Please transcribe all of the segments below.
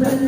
When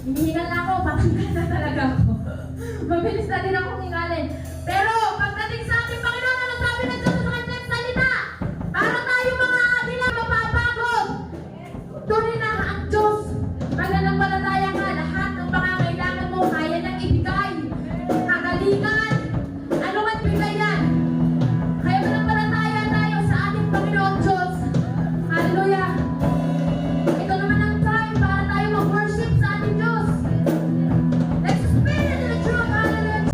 Hinihingal na ako, patanggal na talaga ako. Mabilis na din akong hingalin. Pero pagdating sa ating Panginoon, ano sabi ng Diyos sa kanyang salita? Para tayo mga hindi na mapapagod. Tunay na ang Diyos. Mananampalataya ka, lahat ng pangangailangan mo, kaya nang ibigay. Kagalingan. Ano man bigay yan? Kaya manampalataya tayo sa ating Panginoon Diyos. Hallelujah. Ito naman ang time para tayo mag-worship sa ating Diyos. Let's spin into the drum. Hallelujah.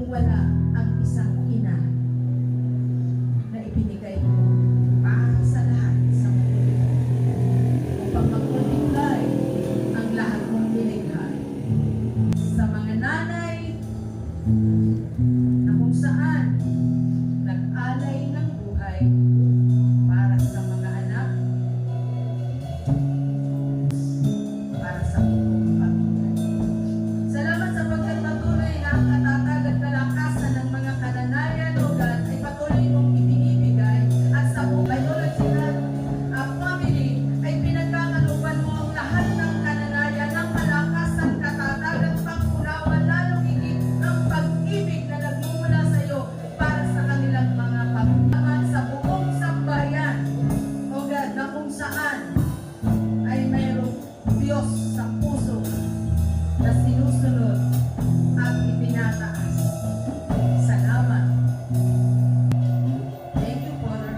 kung wala ang isang ina na ibinigay mo para sa lahat sa mundo upang magpapigay ang lahat mong nilikha. Sa mga nanay na kung saan nag-alay ng buhay para sa mga anak, para sa buong pamilya. Salamat sa pagkatuloy na ang katatag at kalakasan ng mga kananayan o God ay patuloy mong ibinibigay at sa buong biological family ay pinagkakaluban mo ang lahat ng kananayan ng kalakasan, katatag at pag-unawa, lalong higit ang pag-ibig na nagmumula sa iyo para sa kanilang mga pamilya sa buong sambayan o God na kung saan ay mayroong Diyos sa puso na sinusunod at ipinataas. Salamat. Thank you, Father,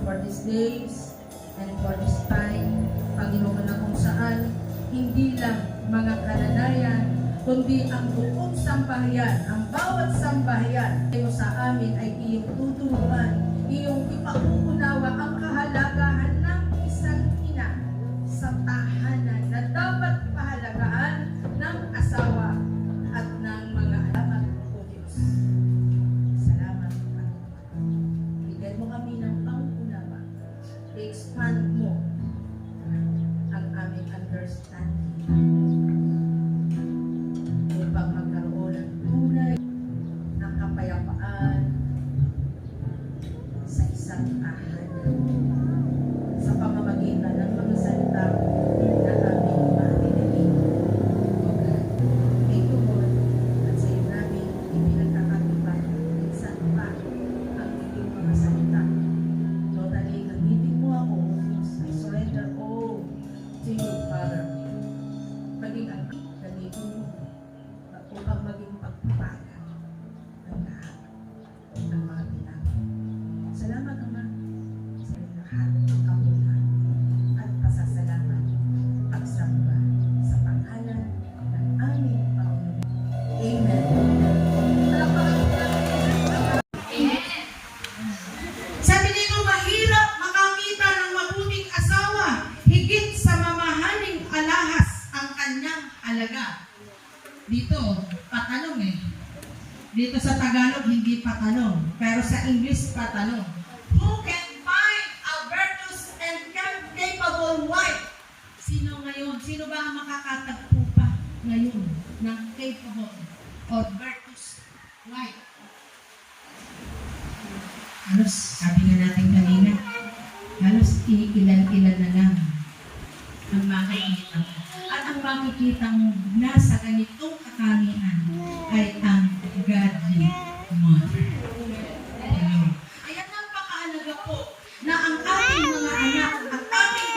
for these days and for this time, Panginoon, na kung saan hindi lang mga kananayan, kundi ang buong sambahayan, ang bawat sambahayan kayo sa amin ay iyong tuturuan, iyong ipauunawa ang kahalagahan ng isang ina sa tahanan na dapat pahalagaan ng asawa at ng mga anak o Diyos. Salamat, Panginoon. Bigyan mo kami ng pangunawa. I-expand mo ang aming understanding upang magkaroon ng tunay ng kapayapaan sa isang tahanan sa pamamagitan ng mga salita na aming marinig. Thank you, Lord, at sa iyo namin ipinagkakatipan minsan pa ang iyong mga salita. Totally, gamitin mo ako, I surrender all to you, Father. Maging ang gamitin mo upang maging pagpapaga ng lahat ng mga pinag. Salamat, Ama, sa lahat ng kabuhan at pasasalamat at samba sa pangalan ng aming Panginoon. Amen. Palakpakan po natin. Amen. Sabi dito, mahirap makakita ng mabuting asawa, higit sa mamahaling alahas ang kanyang alaga. Dito, patanong eh. Dito sa Tagalog, hindi patanong. Pero sa English, patanong. Who can find a virtuous and capable wife? Sino ngayon? Sino ba ang makakatagpo pa ngayon ng capable or virtuous wife? Halos, sabi nga natin kanina, halos ilan-ilan na lang ang makikita mo. At ang makikita mo nasa